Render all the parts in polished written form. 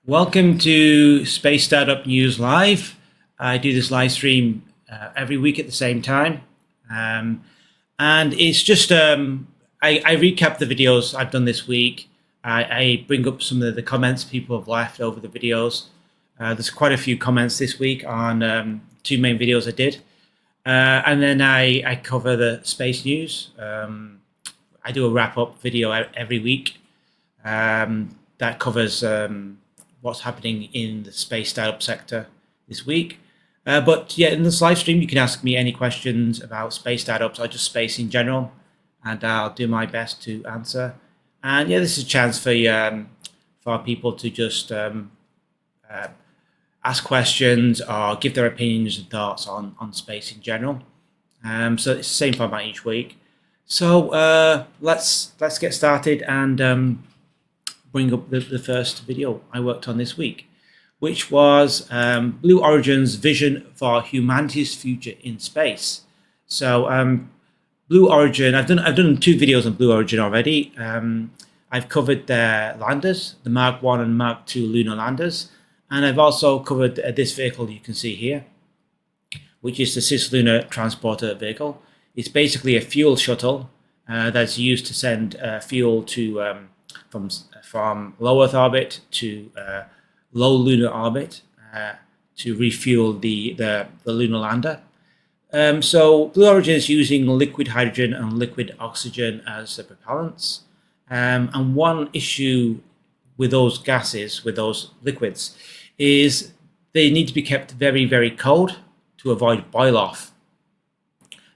Welcome to Space Startup News Live. I do this live stream every week at the same time. And it's just, I recap the videos I've done this week. I bring up some of the comments people have left over the videos. There's quite a few comments this week on two main videos I did. And then I cover the space news. I do a wrap-up video every week that covers what's happening in the space startup sector this week. But yeah, in this live stream, you can ask me any questions about space startups or just space in general, and I'll do my best to answer. And yeah, this is a chance for people to just ask questions or give their opinions and thoughts on space in general. So it's the same format each week. So let's get started and bring up the first video I worked on this week, which was Blue Origin's vision for humanity's future in space. So Blue Origin, I've done two videos on Blue Origin already. I've covered their landers, the Mark 1 and Mark 2 lunar landers, and I've also covered this vehicle you can see here, which is the Cislunar Transporter vehicle. It's basically a fuel shuttle that's used to send fuel to from low Earth orbit to low lunar orbit to refuel the lunar lander. So Blue Origin is using liquid hydrogen and liquid oxygen as the propellants. And one issue with those gases, with those liquids, is they need to be kept very, very cold to avoid boil-off.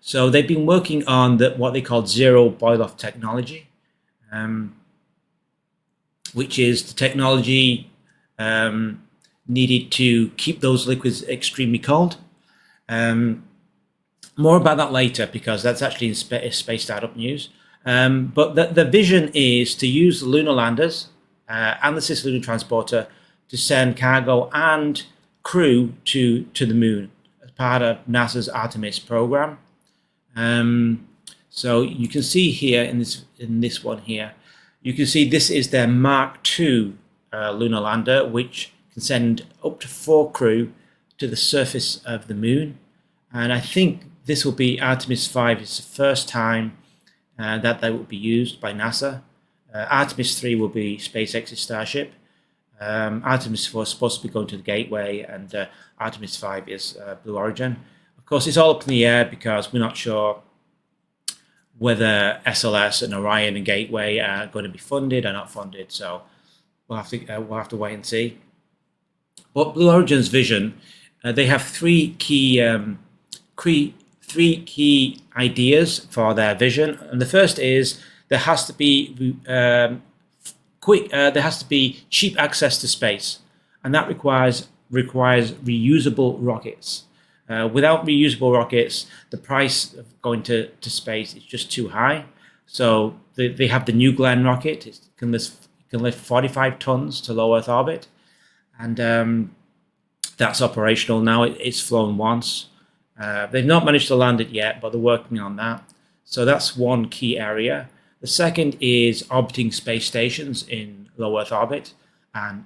So they've been working on what they call zero boil-off technology, which is the technology needed to keep those liquids extremely cold. More about that later, because that's actually in space startup news. But the vision is to use the lunar landers and the Cislunar Transporter to send cargo and crew to the moon as part of NASA's Artemis program. So you can see here in this one here, you can see this is their Mark 2 lunar lander, which can send up to 4 crew to the surface of the moon. And I think this will be Artemis 5. It's the first time that they will be used by NASA. Artemis 3 will be SpaceX's Starship. Artemis 4 is supposed to be going to the Gateway, and Artemis 5 is Blue Origin. Of course, it's all up in the air because we're not sure whether SLS and Orion and Gateway are going to be funded or not funded. So we'll have to wait and see. But Blue Origin's vision, they have three key ideas for their vision, and the first is there has to be there has to be cheap access to space, and that requires reusable rockets. Without reusable rockets, the price of going to space is just too high. So they have the New Glenn rocket. It can lift 45 tons to low Earth orbit, and that's operational now. It's flown once. They've not managed to land it yet, but they're working on that. So that's one key area. The second is orbiting space stations in low Earth orbit and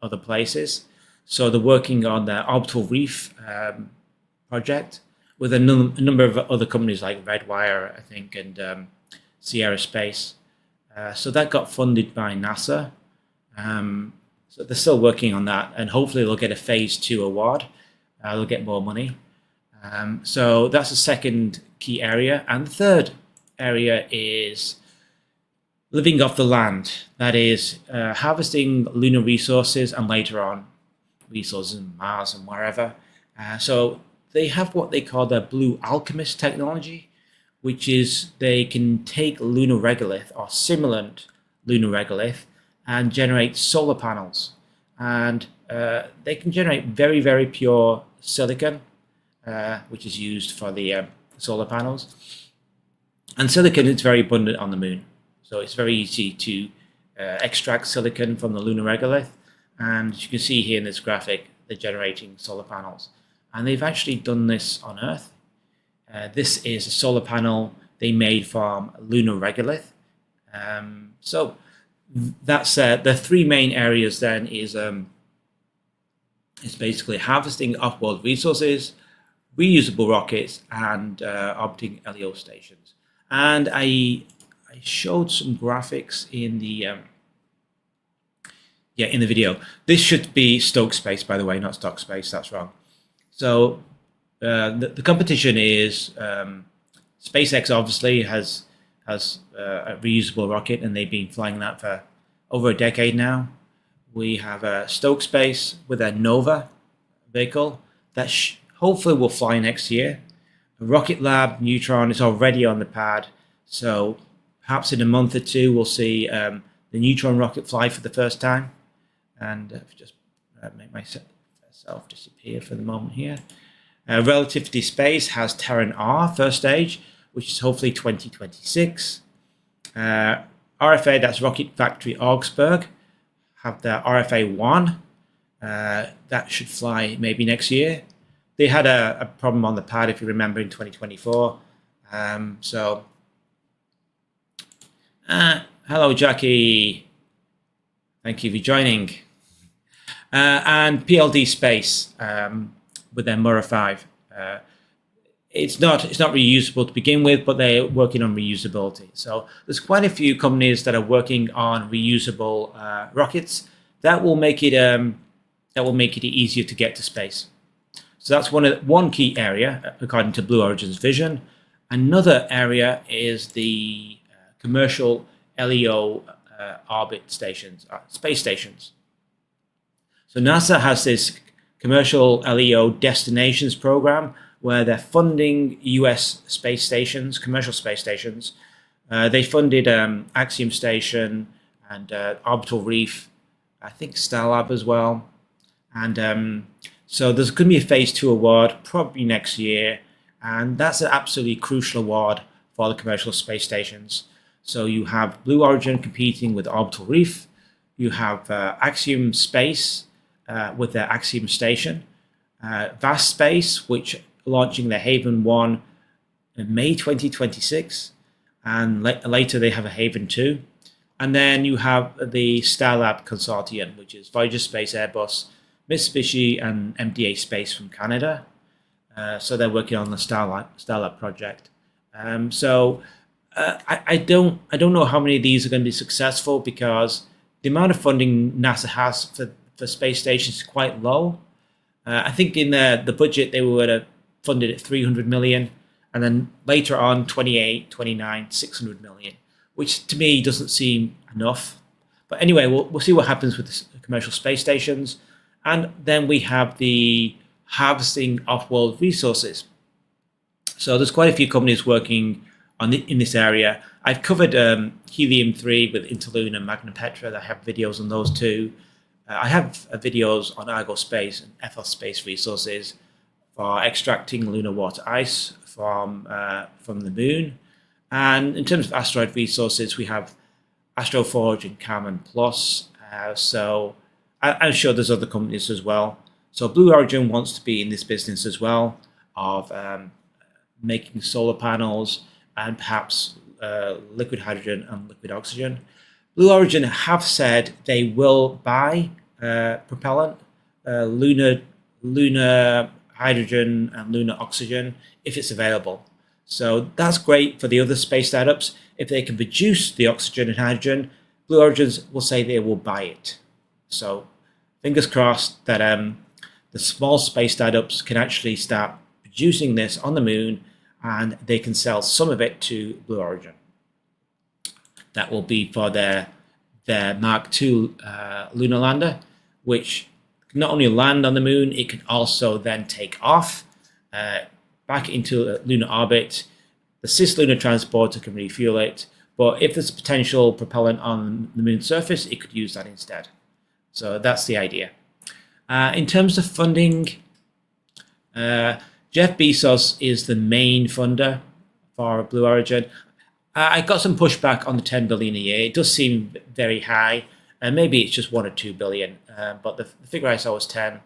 other places. So they're working on the orbital reef project with a number of other companies like Redwire, I think, and Sierra Space. So that got funded by NASA. So they're still working on that, and hopefully they'll get a phase 2 award. They'll get more money. So that's the second key area. And the third area is living off the land. That is harvesting lunar resources and later on resources in Mars and wherever. So they have what they call the Blue Alchemist technology, which is they can take lunar regolith or simulant lunar regolith and generate solar panels. And they can generate very, very pure silicon, which is used for the solar panels. And silicon is very abundant on the moon. So it's very easy to extract silicon from the lunar regolith. And as you can see here in this graphic, they're generating solar panels. And they've actually done this on Earth. This is a solar panel they made from lunar regolith. So that said, the three main areas then is basically harvesting off-world resources, reusable rockets, and orbiting LEO stations. And I showed some graphics in the in the video. This should be Stoke Space, by the way, not Stock Space. That's wrong. So the competition is SpaceX. Obviously has a reusable rocket, and they've been flying that for over a decade now. We have Stoke Space with a Nova vehicle that hopefully will fly next year. Rocket Lab Neutron is already on the pad, so perhaps in a month or two we'll see the Neutron rocket fly for the first time. And just make myself disappear for the moment here. Relativity Space has Terran R first stage, which is hopefully 2026. RFA, that's Rocket Factory Augsburg, have the RFA 1. That should fly maybe next year. They had a problem on the pad, if you remember, in 2024. Hello, Jackie. Thank you for joining. And PLD Space with their Mura 5. It's not reusable to begin with, but they're working on reusability. So there's quite a few companies that are working on reusable rockets that will make it easier to get to space. So that's one key area according to Blue Origin's vision. Another area is the commercial LEO orbit stations, space stations. So NASA has this commercial LEO destinations program where they're funding US space stations, commercial space stations. They funded Axiom Station and Orbital Reef, I think Starlab as well. And so there's going to be a phase 2 award probably next year. And that's an absolutely crucial award for the commercial space stations. So you have Blue Origin competing with Orbital Reef. You have Axiom Space with their Axiom Station. Vast Space, which launching their Haven 1 in May 2026. And later they have a Haven 2. And then you have the Starlab Consortium, which is Voyager Space, Airbus, Mitsubishi, and MDA Space from Canada. So they're working on the Starlab project. I don't know how many of these are going to be successful because the amount of funding NASA has for space stations is quite low. I think in the budget they would have funded at 300 million, and then later on 28, 29, 600 million, which to me doesn't seem enough. But anyway, we'll see what happens with the commercial space stations. And then we have the harvesting off-world resources. So there's quite a few companies working in this area. I've covered helium-3 with Interluna and Magna Petra. I have videos on those too. I have videos on Argo Space and Ethos Space resources for extracting lunar water ice from the moon. And in terms of asteroid resources, we have Astroforge and Carmen Plus. So I'm sure there's other companies as well. So Blue Origin wants to be in this business as well of making solar panels and perhaps liquid hydrogen and liquid oxygen. Blue Origin have said they will buy propellant, lunar hydrogen and lunar oxygen if it's available. So that's great for the other space startups. If they can produce the oxygen and hydrogen, Blue Origins will say they will buy it. So fingers crossed that the small space startups can actually start producing this on the moon and they can sell some of it to Blue Origin. That will be for their Mark II lunar lander, which can not only land on the moon, it can also then take off back into lunar orbit. The cislunar transporter can refuel it, but if there's potential propellant on the moon's surface, it could use that instead. So that's the idea. In terms of funding, Jeff Bezos is the main funder for Blue Origin. I got some pushback on the 10 billion a year. It does seem very high, and maybe it's just 1 or 2 billion. But the figure I saw was 10.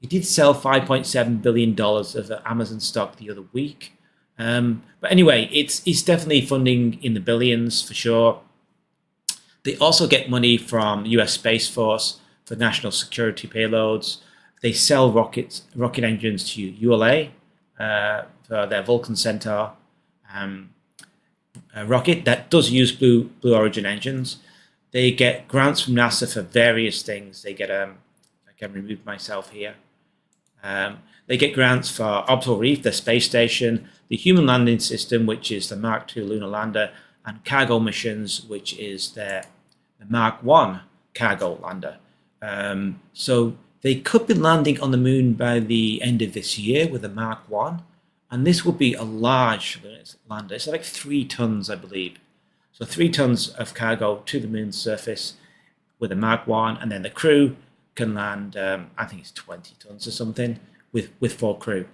He did sell $5.7 billion of Amazon stock the other week. But anyway, it's definitely funding in the billions for sure. They also get money from the US Space Force for national security payloads. They sell rocket engines to ULA for their Vulcan Centaur rocket that does use Blue Origin engines. They get grants from NASA for various things. They get I can remove myself here. They get grants for Orbital Reef, their space station, the Human Landing System, which is the Mark II lunar lander, and cargo missions, which is the Mark I cargo lander. So they could be landing on the moon by the end of this year with the Mark I, and this will be a large lander. It's like 3 tons, I believe. So 3 tons of cargo to the moon's surface with a Mark I, and then the crew can land, I think it's 20 tons or something, with 4 crew.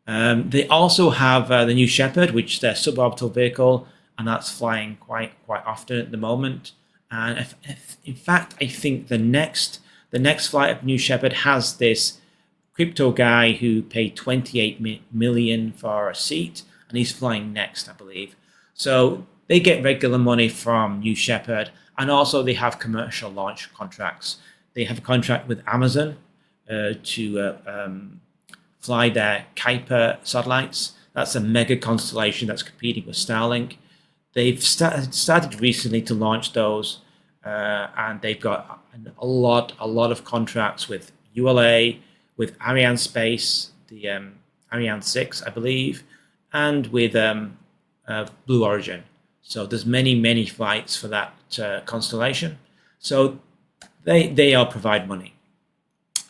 They also have the New Shepard, which is their suborbital vehicle, and that's flying quite often at the moment. And in fact, I think the next flight of New Shepard has this crypto guy who paid 28 million for a seat, and he's flying next, I believe. So they get regular money from New Shepard, and also they have commercial launch contracts. They have a contract with Amazon to fly their Kuiper satellites. That's a mega constellation that's competing with Starlink. They've started recently to launch those, and they've got a lot of contracts with ULA, with Ariane Space, the Ariane 6, I believe, and with Blue Origin. So there's many flights for that constellation. So they all provide money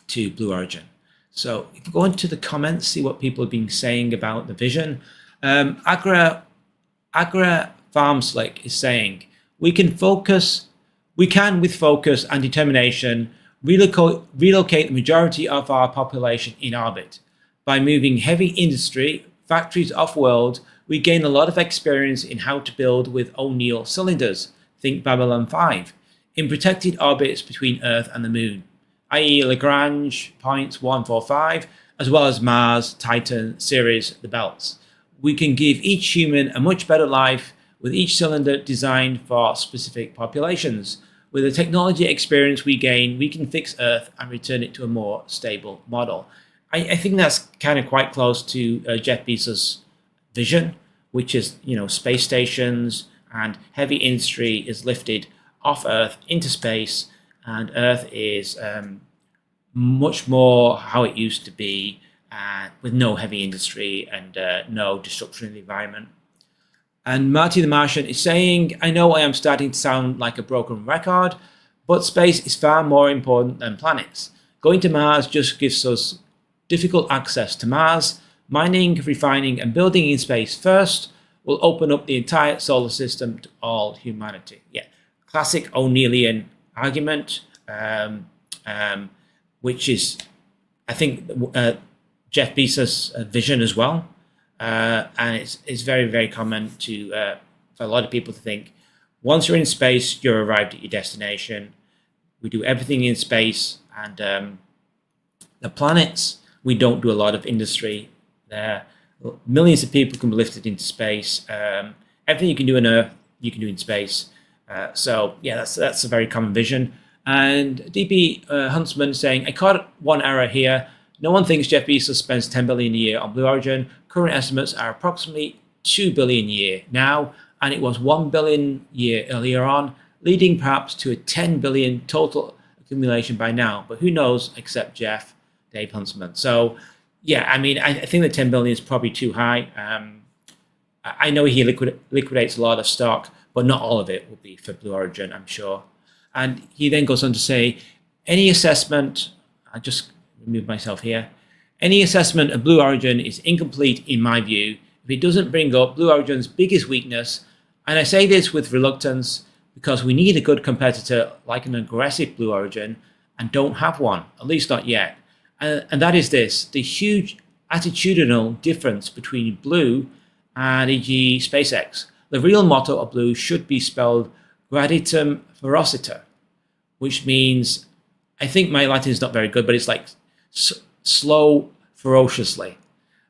to Blue Origin. So if we go into the comments, see what people have been saying about the vision. Agra Farm Slick is saying, we can with focus and determination relocate the majority of our population in orbit. By moving heavy industry factories off-world, we gain a lot of experience in how to build with O'Neill cylinders, think Babylon 5, in protected orbits between Earth and the Moon, i.e. Lagrange points 145, as well as Mars, Titan, Ceres, the belts. We can give each human a much better life with each cylinder designed for specific populations. With the technology experience we gain, we can fix Earth and return it to a more stable model. I think that's kind of quite close to Jeff Bezos' vision, which is, space stations and heavy industry is lifted off Earth into space, and Earth is much more how it used to be, with no heavy industry and no destruction of the environment. And Marty the Martian is saying, I know I am starting to sound like a broken record, but space is far more important than planets. Going to Mars just gives us difficult access to Mars. Mining, refining, and building in space first will open up the entire solar system to all humanity. Yeah, classic O'Neillian argument, which is, I think, Jeff Bezos' vision as well. And it's very common for a lot of people to think, once you're in space, you're arrived at your destination. We do everything in space, and the planets, we don't do a lot of industry there. Millions of people can be lifted into space. Everything you can do on Earth, you can do in space. So yeah, that's a very common vision. And DP Huntsman saying, I caught one error here. No one thinks Jeff Bezos spends 10 billion a year on Blue Origin. Current estimates are approximately 2 billion a year now, and it was 1 billion a year earlier on, leading perhaps to a 10 billion total accumulation by now. But who knows except Jeff, Dave Huntsman. So yeah, I mean, I think the 10 billion is probably too high. I know he liquidates a lot of stock, but not all of it will be for Blue Origin, I'm sure. And he then goes on to say, any assessment, I just remove myself here, any assessment of Blue Origin is incomplete in my view if it doesn't bring up Blue Origin's biggest weakness. And I say this with reluctance because we need a good competitor like an aggressive Blue Origin and don't have one, at least not yet. And that is this, the huge attitudinal difference between Blue and e.g. SpaceX. The real motto of Blue should be spelled graditum ferociter, which means, I think my Latin is not very good, but it's like slow ferociously,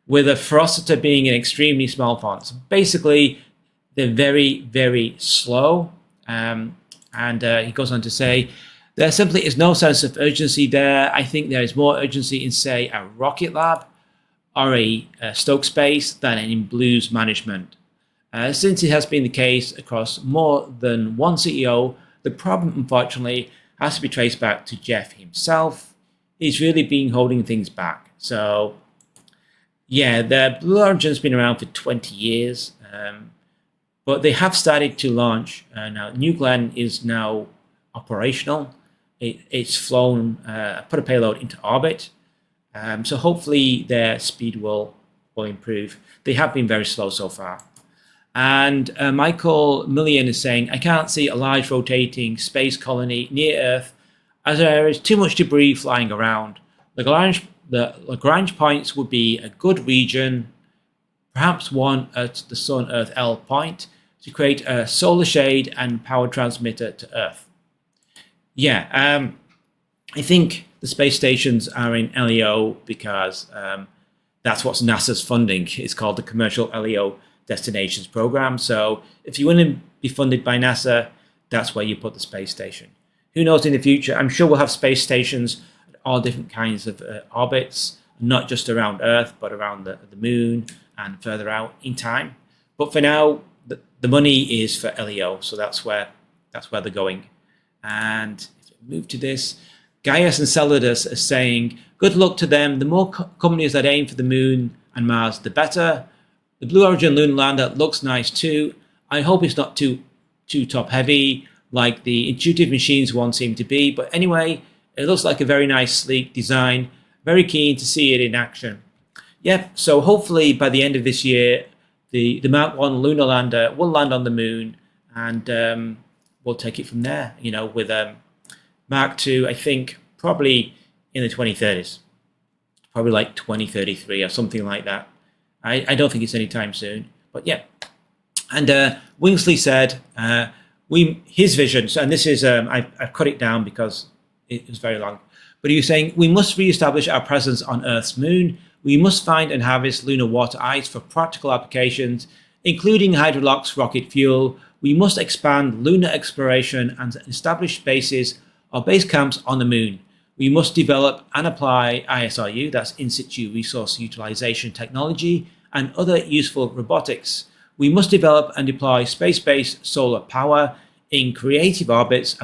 with a ferociter being an extremely small font. So basically, they're very slow, and And he goes on to say, there simply is no sense of urgency there. I think there is more urgency in, say, a Rocket Lab or a Stoke Space than in Blue's management. Since it has been the case across more than one CEO, the problem, unfortunately, has to be traced back to Jeff himself. He's really been holding things back. So, yeah, the Blue Origin's been around for 20 years, but they have started to launch. Now, New Glenn is now operational. It's flown, put a payload into orbit. So hopefully their speed will improve. They have been very slow so far. And Michael Millian is saying, I can't see a large rotating space colony near Earth as there is too much debris flying around. The Lagrange points would be a good region, perhaps one at the Sun-Earth L point, to create a solar shade and power transmitter to Earth. Yeah, I think the space stations are in LEO because that's what NASA's funding. It's called the Commercial LEO Destinations Program. So if you want to be funded by NASA, that's where you put the space station. Who knows in the future? I'm sure we'll have space stations at all different kinds of orbits, not just around Earth, but around the moon and further out in time. But for now, the money is for LEO, so that's where they're going. And if we move to this, Gaius and Celadus are saying, good luck to them. The more companies that aim for the moon and Mars, the better. The Blue Origin lunar lander looks nice too. I hope it's not too top heavy like the intuitive machines one seem to be. But anyway, it looks like a very nice, sleek design. Very keen to see it in action. Yep, so hopefully by the end of this year, the Mark 1 lunar lander will land on the moon, and we'll take it from there, you know, with Mark 2, I think, probably in the 2030s. Probably like 2033 or something like that. I don't think it's anytime soon, but yeah. And Wingsley said, his vision, and this is, I've cut it down because it was very long, but he was saying, we must re-establish our presence on Earth's moon. We must find and harvest lunar water ice for practical applications, including Hydrolox rocket fuel. We must expand lunar exploration and establish bases or base camps on the moon. We must develop and apply ISRU, that's in situ resource utilization technology, and other useful robotics. We must develop and deploy space-based solar power in creative orbits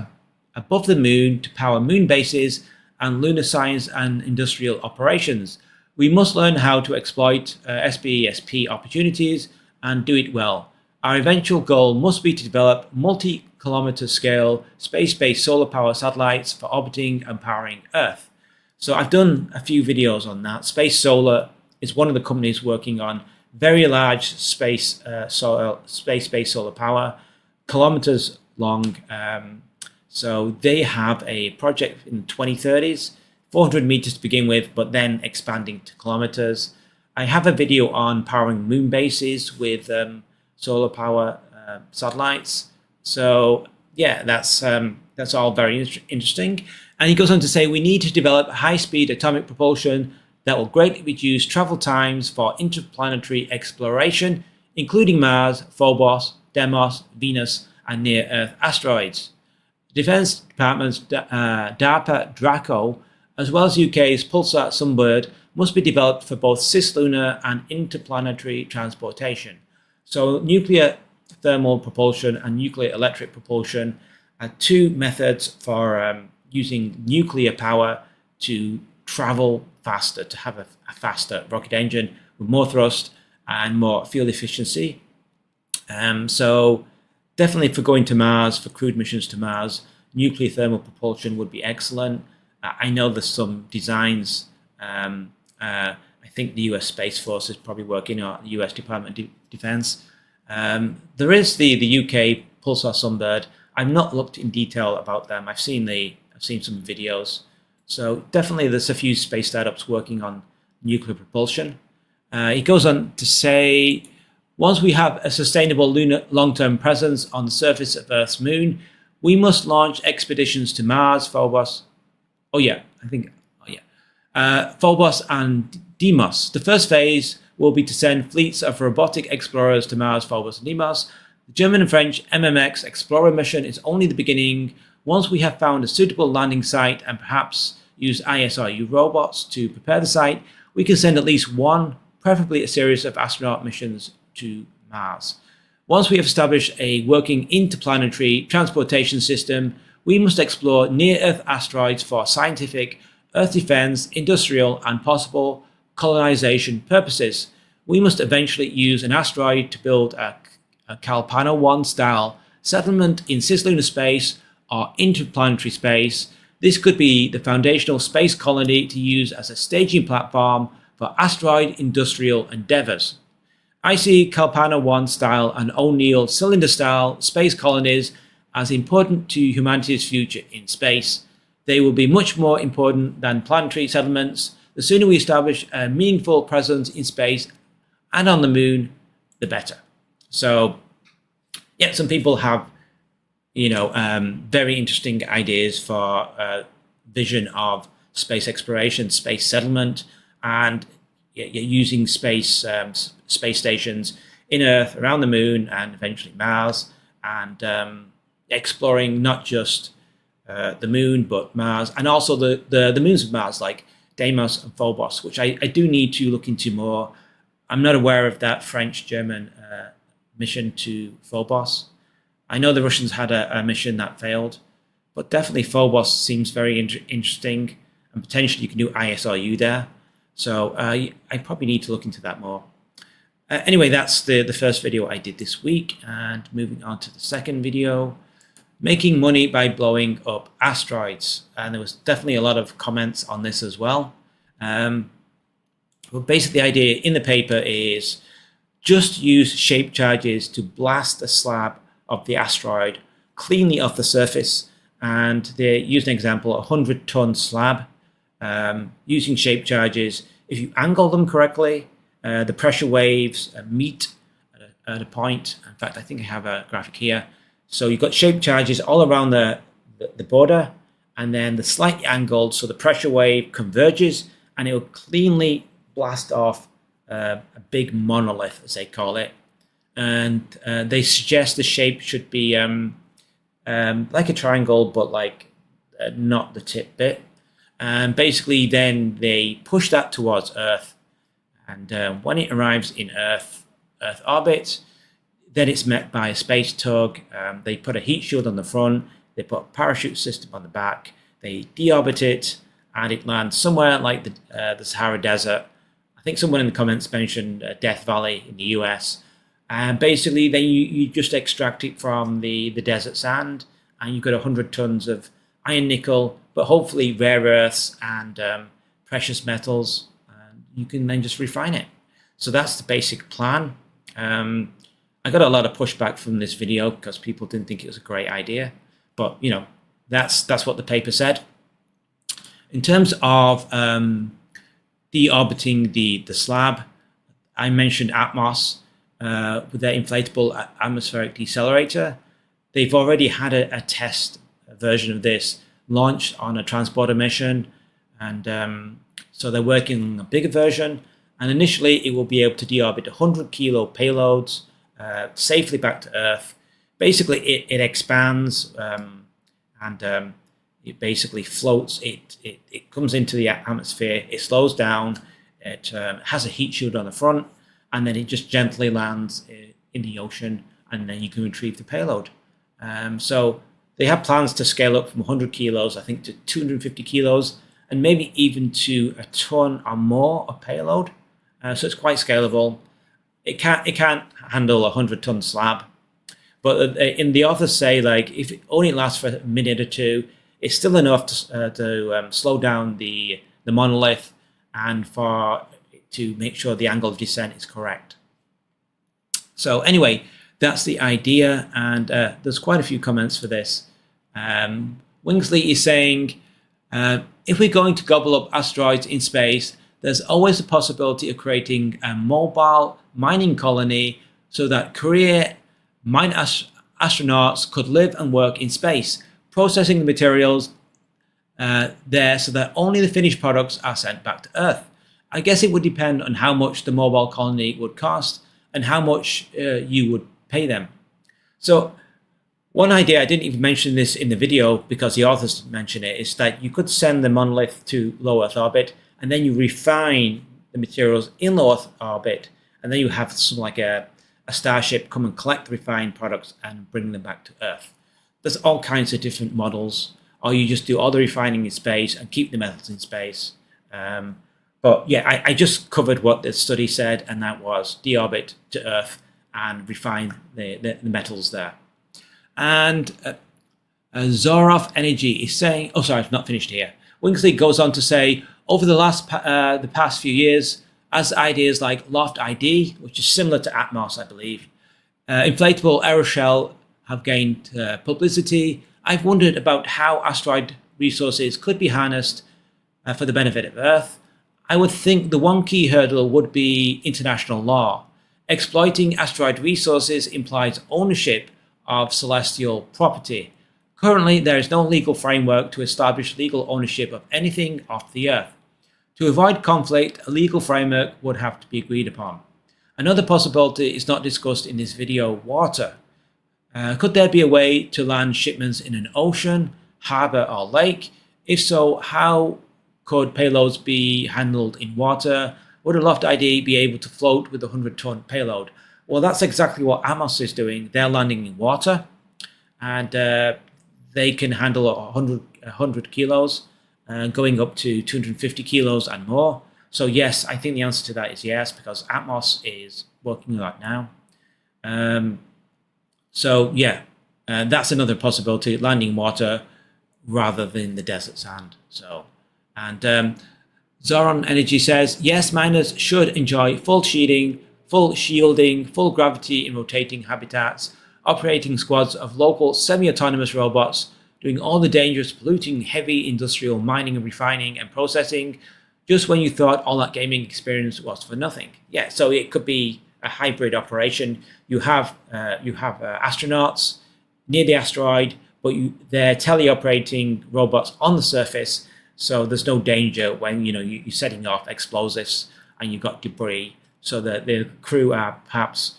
above the moon to power moon bases and lunar science and industrial operations. We must learn how to exploit SBESP opportunities and do it well. Our eventual goal must be to develop multi-kilometer scale space-based solar power satellites for orbiting and powering Earth. So I've done a few videos on that. Space Solar is one of the companies working on very large space-based solar power, kilometers long. So they have a project in the 2030s, 400 meters to begin with, but then expanding to kilometers. I have a video on powering moon bases with solar power satellites. So yeah, that's all very interesting. And he goes on to say, we need to develop high-speed atomic propulsion that will greatly reduce travel times for interplanetary exploration, including Mars, Phobos, Deimos, Venus, and near-Earth asteroids. The Defense Department's DARPA Draco, as well as UK's Pulsar Sunbird, must be developed for both cislunar and interplanetary transportation. So nuclear thermal propulsion and nuclear electric propulsion are two methods for using nuclear power to travel faster, to have a faster rocket engine with more thrust and more fuel efficiency. So definitely for going to Mars, for crewed missions to Mars, nuclear thermal propulsion would be excellent. I know there's some designs. I think the US Space Force is probably working on the US Department of Defense. There is the UK Pulsar Sunbird. I've not looked in detail about them. I've seen some videos. So definitely there's a few space startups working on nuclear propulsion. He goes on to say, once we have a sustainable lunar long-term presence on the surface of Earth's moon, we must launch expeditions to Mars, Phobos. Phobos and Deimos. The first phase will be to send fleets of robotic explorers to Mars, Phobos, and Deimos. The German and French MMX Explorer mission is only the beginning. Once we have found a suitable landing site and perhaps use ISRU robots to prepare the site, we can send at least one, preferably a series of astronaut missions to Mars. Once we have established a working interplanetary transportation system, we must explore near-Earth asteroids for scientific, Earth defense, industrial, and possible colonization purposes. We must eventually use an asteroid to build a Kalpana 1 style settlement in cislunar space or interplanetary space. This could be the foundational space colony to use as a staging platform for asteroid industrial endeavors. I see Kalpana 1 style and O'Neill cylinder style space colonies as important to humanity's future in space. They will be much more important than planetary settlements. The sooner we establish a meaningful presence in space and on the moon, the better. So, yeah, some people have, very interesting ideas for vision of space exploration, space settlement, and using space stations in Earth, around the moon, and eventually Mars, and exploring not just the moon, but Mars, and also the moons of Mars, like Deimos and Phobos, which I do need to look into more. I'm not aware of that French-German mission to Phobos. I know the Russians had a mission that failed, but definitely Phobos seems very interesting, and potentially you can do ISRU there. So I probably need to look into that more. Anyway, that's the first video I did this week, and moving on to the second video, making money by blowing up asteroids. And there was definitely a lot of comments on this as well. But basically the idea in the paper is just use shape charges to blast a slab of the asteroid cleanly off the surface. And they used an example, a 100-ton slab, using shape charges. If you angle them correctly, the pressure waves meet at a point. In fact, I think I have a graphic here. So you've got shape charges all around the border, and then the slightly angled, so the pressure wave converges, and it will cleanly blast off a big monolith, as they call it. And they suggest the shape should be like a triangle, but like not the tip bit. And basically then they push that towards Earth. And when it arrives in Earth orbit, then it's met by a space tug. They put a heat shield on the front. They put a parachute system on the back. They deorbit it, and it lands somewhere like the Sahara Desert. I think someone in the comments mentioned Death Valley in the US. And basically, then you just extract it from the desert sand, and you've got 100 tons of iron, nickel, but hopefully rare earths and precious metals. And you can then just refine it. So that's the basic plan. I got a lot of pushback from this video because people didn't think it was a great idea. But, that's what the paper said. In terms of deorbiting the slab, I mentioned Atmos with their inflatable atmospheric decelerator. They've already had a test version of this launched on a transporter mission. And so they're working on a bigger version. And initially, it will be able to deorbit 100 kilo payloads safely back to Earth. Basically, it expands and it basically floats. It comes into the atmosphere. It slows down. It has a heat shield on the front, and then it just gently lands in the ocean, and then you can retrieve the payload. So they have plans to scale up from 100 kilos, I think, to 250 kilos, and maybe even to a ton or more of payload. So it's quite scalable. It can't handle a 100-ton slab, but in the authors say, like, if it only lasts for a minute or two, it's still enough to slow down the monolith and to make sure the angle of descent is correct. So anyway, that's the idea, and there's quite a few comments for this. Wingsley is saying, if we're going to gobble up asteroids in space, there's always a possibility of creating a mobile mining colony so that career mine astronauts could live and work in space, processing the materials there so that only the finished products are sent back to Earth. I guess it would depend on how much the mobile colony would cost and how much you would pay them. So one idea, I didn't even mention this in the video because the authors didn't mention it, is that you could send the monolith to low Earth orbit and then you refine the materials in low Earth orbit, and then you have something like a starship come and collect the refined products and bring them back to Earth. There's all kinds of different models, or you just do all the refining in space and keep the metals in space. But yeah, I just covered what the study said, and that was deorbit to Earth and refine the metals there. And Zoroff Energy is saying, oh, sorry, I've not finished here. Wingsley goes on to say, over the past few years, as ideas like Loft ID, which is similar to Atmos, I believe, inflatable aeroshell have gained publicity, I've wondered about how asteroid resources could be harnessed for the benefit of Earth. I would think the one key hurdle would be international law. Exploiting asteroid resources implies ownership of celestial property. Currently, there is no legal framework to establish legal ownership of anything off the Earth. To avoid conflict, a legal framework would have to be agreed upon. Another possibility is not discussed in this video: water. Could there be a way to land shipments in an ocean, harbour or lake? If so, how could payloads be handled in water? Would a Loft ID be able to float with a 100-ton payload? Well, that's exactly what Amos is doing. They're landing in water, and they can handle 100 kilos, going up to 250 kilos and more. So yes, I think the answer to that is yes, because Atmos is working on that now. So yeah, that's another possibility: landing in water rather than the desert sand. So, and Zoron Energy says, yes, miners should enjoy full shielding, full gravity in rotating habitats, operating squads of local semi-autonomous robots, doing all the dangerous, polluting, heavy industrial mining and refining and processing, just when you thought all that gaming experience was for nothing. Yeah, so it could be a hybrid operation. You have astronauts near the asteroid, but they're teleoperating robots on the surface, so there's no danger when you're setting off explosives and you've got debris. So that the crew are perhaps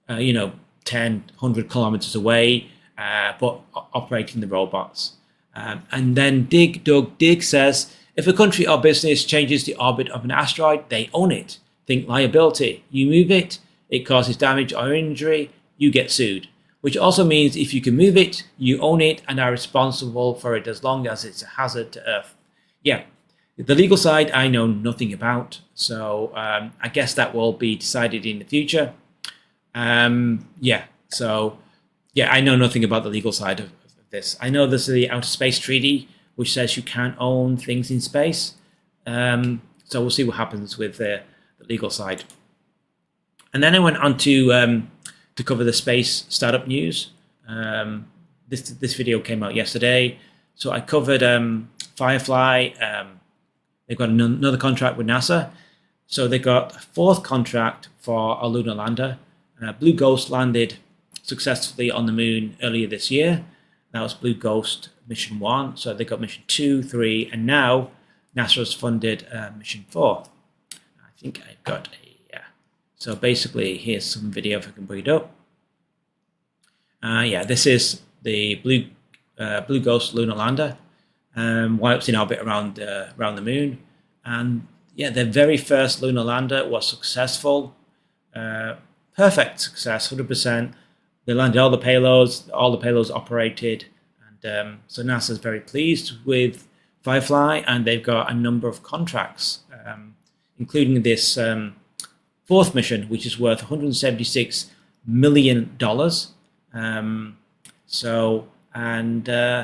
10, 100 kilometers away, but operating the robots. And then Doug Dig says, if a country or business changes the orbit of an asteroid, they own it. Think liability. You move it, it causes damage or injury, you get sued. Which also means if you can move it, you own it and are responsible for it as long as it's a hazard to Earth. Yeah, the legal side I know nothing about, so I guess that will be decided in the future. I know nothing about the legal side of this. I know there's the Outer Space Treaty, which says you can't own things in space. So we'll see what happens with the legal side. And then I went on to cover the space startup news. This video came out yesterday, so I covered Firefly. They've got another contract with NASA, so they got a fourth contract for a lunar lander. Blue Ghost landed successfully on the moon earlier this year. That was Blue Ghost mission 1. So they got mission 2, 3, and now NASA's funded mission 4. I think I've got So basically, here's some video if I can bring it up. This is the Blue Ghost lunar lander. While it's in orbit around the moon, and their very first lunar lander was successful, perfect success, 100%. They landed all the payloads operated, and so NASA's very pleased with Firefly, and they've got a number of contracts, including this fourth mission, which is worth $176 million. And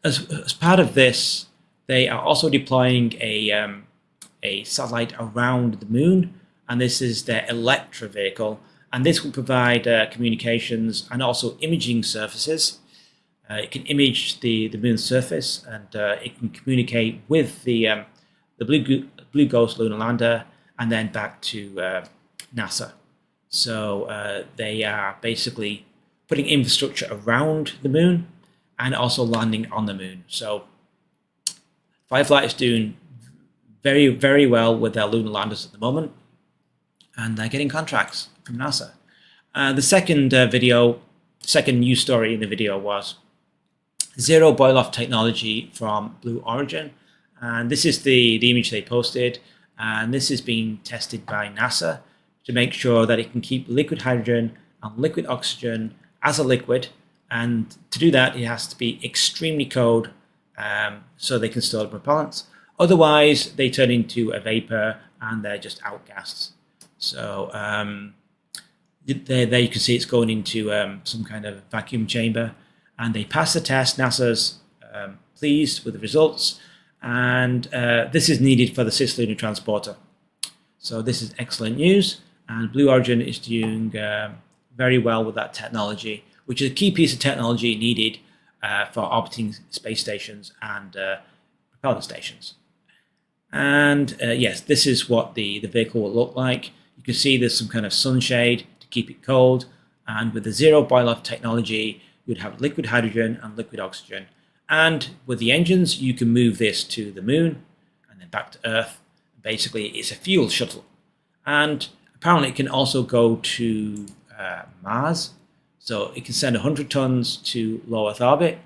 as part of this, they are also deploying a satellite around the moon, and this is their Electra vehicle, and this will provide communications and also imaging services. It can image the moon's surface, and it can communicate with the Blue Ghost lunar lander and then back to NASA. So they are basically putting infrastructure around the moon and also landing on the moon. So Firefly is doing very, very well with their lunar landers at the moment, and they're getting contracts from NASA. The second news story in the video was zero boil-off technology from Blue Origin. And this is the image they posted. And this is being tested by NASA to make sure that it can keep liquid hydrogen and liquid oxygen as a liquid. And to do that, it has to be extremely cold so they can store the propellants. Otherwise, they turn into a vapor and they're just outgassed. So there you can see it's going into some kind of vacuum chamber. And they passed the test. NASA's pleased with the results. And this is needed for the cislunar transporter. So this is excellent news. And Blue Origin is doing very well with that technology, which is a key piece of technology needed for orbiting space stations and propellant stations. And yes, this is what the vehicle will look like. You can see there's some kind of sunshade to keep it cold. And with the zero boil-off technology, you'd have liquid hydrogen and liquid oxygen. And with the engines, you can move this to the moon and then back to Earth. Basically, it's a fuel shuttle. And apparently it can also go to Mars. So it can send 100 tons to low Earth orbit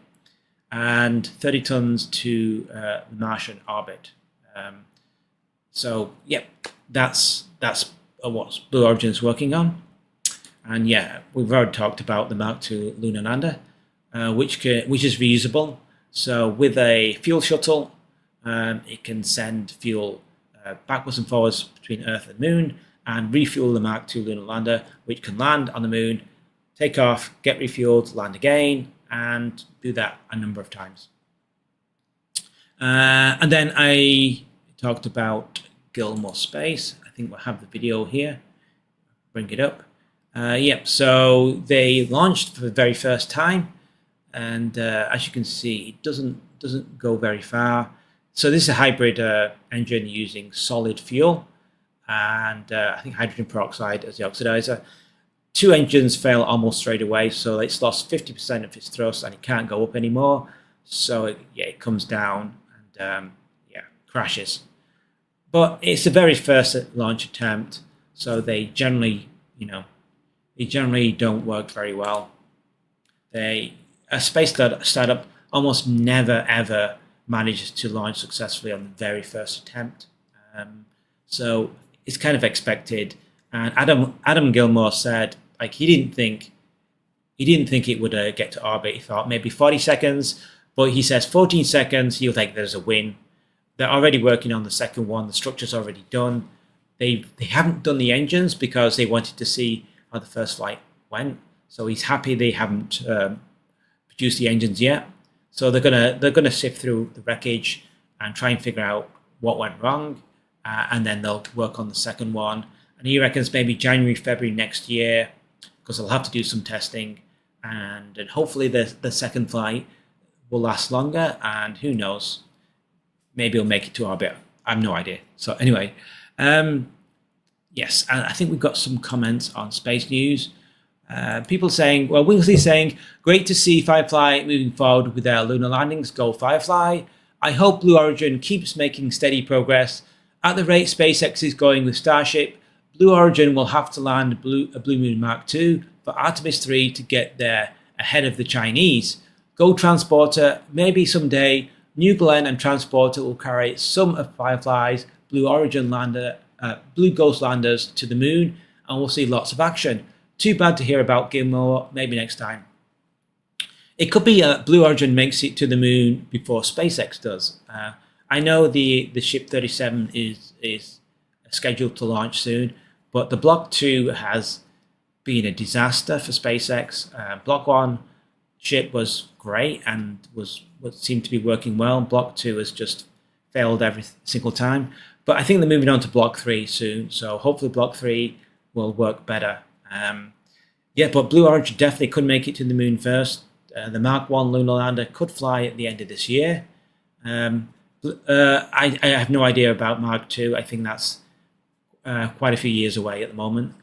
and 30 tons to the Martian orbit. So, yeah, that's what Blue Origin is working on. And yeah, we've already talked about the Mark II lunar lander, which is reusable. So with a fuel shuttle, it can send fuel backwards and forwards between Earth and Moon and refuel the Mark II lunar lander, which can land on the Moon, take off, get refueled, land again, and do that a number of times. And then I talked about Gilmour Space. I think we'll have the video here. Bring it up. Yep, so they launched for the very first time. And as you can see, it doesn't go very far. So this is a hybrid engine using solid fuel and I think hydrogen peroxide as the oxidizer. Two engines fail almost straight away, so it's lost 50% of its thrust and it can't go up anymore. So it comes down and crashes. But it's the very first launch attempt, so they generally don't work very well. A space startup almost never ever manages to launch successfully on the very first attempt. So it's kind of expected. And Adam Gilmour said he didn't think it would get to orbit. He thought maybe 40 seconds, but he says 14 seconds. He'll think there's a win. They're already working on the second one. The structure's already done. They haven't done the engines because they wanted to see how the first flight went. So he's happy they haven't produced the engines yet. So they're gonna sift through the wreckage and try and figure out what went wrong, and then they'll work on the second one. And he reckons maybe January, February next year, because they'll have to do some testing, and hopefully the second flight will last longer. And who knows, maybe it'll make it to orbit. I have no idea. So anyway, yes, and I think we've got some comments on space news. People saying, well, Winsley saying, great to see Firefly moving forward with their lunar landings. Go Firefly. I hope Blue Origin keeps making steady progress. At the rate SpaceX is going with Starship, Blue Origin will have to land a Blue Moon Mark II for Artemis 3 to get there ahead of the Chinese. Go Transporter. Maybe someday New Glenn and Transporter will carry some of Firefly's Blue Origin Blue Ghost landers to the moon, and we'll see lots of action. Too bad to hear about Gilmour. Maybe next time. It could be Blue Origin makes it to the moon before SpaceX does. I know the ship 37 is scheduled to launch soon, but the Block 2 has been a disaster for SpaceX. Block 1 ship was great and was what seemed to be working well. Block 2 has just failed every single time. But I think they're moving on to Block 3 soon, so hopefully Block 3 will work better. But Blue Origin definitely could make it to the moon first. The Mark I lunar lander could fly at the end of this year. I have no idea about Mark II. I think that's quite a few years away at the moment.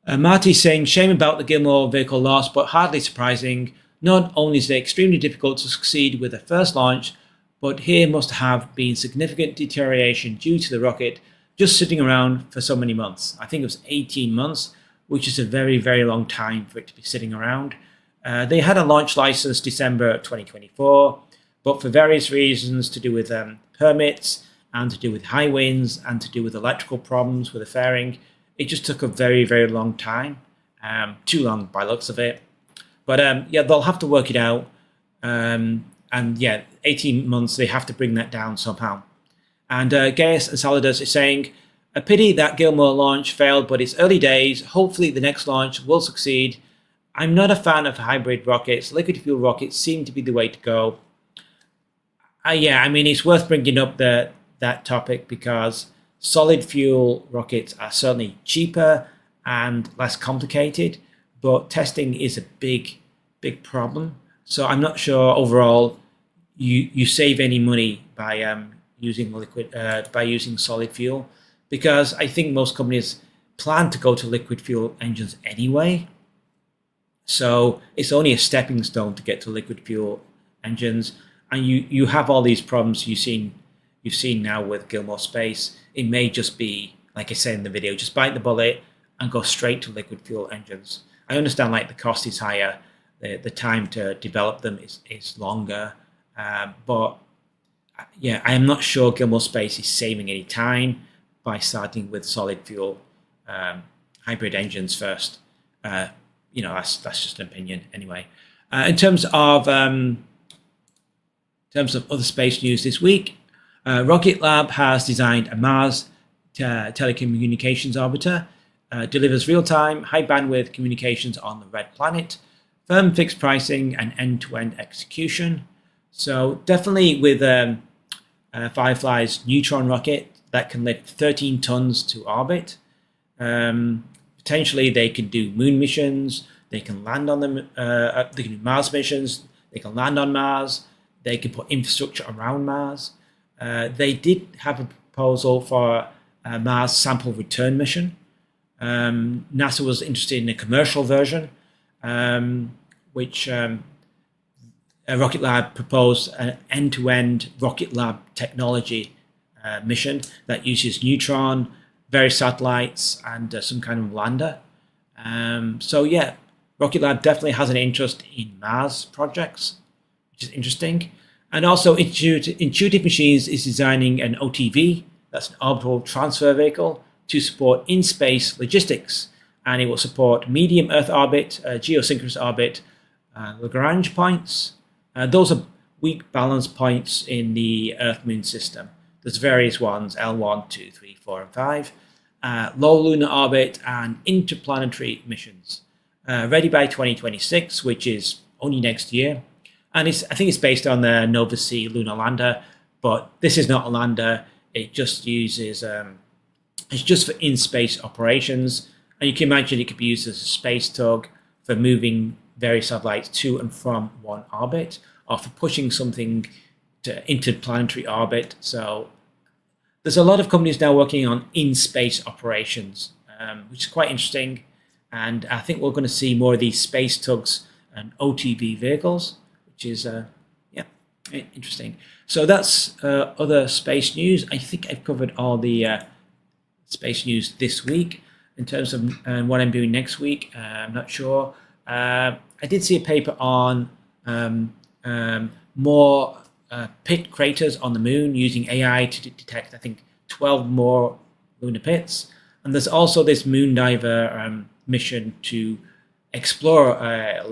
Marty's saying, shame about the Gilmour vehicle loss, but hardly surprising. Not only is it extremely difficult to succeed with the first launch, but here must have been significant deterioration due to the rocket just sitting around for so many months. I think it was 18 months, which is a very, very long time for it to be sitting around. They had a launch license December 2024, but for various reasons to do with permits and to do with high winds and to do with electrical problems with the fairing, it just took a very, very long time. Too long by the looks of it. But yeah, they'll have to work it out. And yeah, 18 months, they have to bring that down somehow. And Gaius and Saladas is saying, a pity that Gilmore launch failed, but it's early days. Hopefully the next launch will succeed. I'm not a fan of hybrid rockets. Liquid fuel rockets seem to be the way to go. Yeah, I mean, it's worth bringing up that topic because solid fuel rockets are certainly cheaper and less complicated, but testing is a big problem. So I'm not sure overall you save any money by using solid fuel, because I think most companies plan to go to liquid fuel engines anyway. So it's only a stepping stone to get to liquid fuel engines, and you have all these problems you've seen now with Gilmore Space. It may just be, like I said in the video, just bite the bullet and go straight to liquid fuel engines. I understand like the cost is higher, the time to develop them is longer, but yeah, I am not sure Gilmore Space is saving any time by starting with solid fuel hybrid engines first. That's just an opinion anyway. In terms of other space news this week, Rocket Lab has designed a Mars telecommunications orbiter. Delivers real-time, high-bandwidth communications on the red planet, firm fixed pricing, and end-to-end execution. So definitely with Firefly's Neutron rocket that can lift 13 tons to orbit. Potentially they can do moon missions, they can land on them, they can do Mars missions, they can land on Mars, they can put infrastructure around Mars. They did have a proposal for a Mars sample return mission. NASA was interested in a commercial version, which Rocket Lab proposed an end-to-end Rocket Lab technology mission that uses Neutron, various satellites, and some kind of lander. So yeah, Rocket Lab definitely has an interest in Mars projects, which is interesting. And also Intuitive Machines is designing an OTV, that's an orbital transfer vehicle, to support in-space logistics. And it will support medium Earth orbit, geosynchronous orbit, Lagrange points. Those are weak balance points in the Earth-Moon system. There's various ones, L1, 2, 3, 4, and 5. Low lunar orbit and interplanetary missions. Ready by 2026, which is only next year. And I think it's based on the Nova C lunar lander, but this is not a lander. It just uses, it's just for in-space operations. And you can imagine it could be used as a space tug for moving various satellites to and from one orbit, or for pushing something to interplanetary orbit. So there's a lot of companies now working on in-space operations, which is quite interesting. And I think we're going to see more of these space tugs and OTV vehicles, which is interesting. So that's other space news. I think I've covered all the space news this week. In terms of what I'm doing next week, I'm not sure. I did see a paper on more pit craters on the moon using AI to detect, I think, 12 more lunar pits. And there's also this moon diver mission to explore a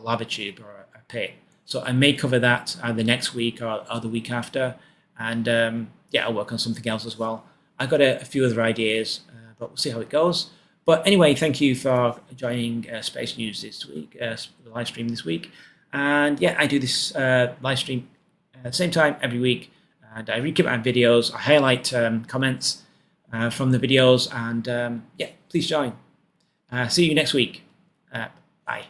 lava tube or a pit. So I may cover that either next week or the week after. And I'll work on something else as well. I've got a few other ideas, but we'll see how it goes. But anyway, thank you for joining Space News this week, the live stream this week. And yeah, I do this live stream at the same time every week. And I recap my videos, I highlight comments from the videos, and please join. See you next week. Bye.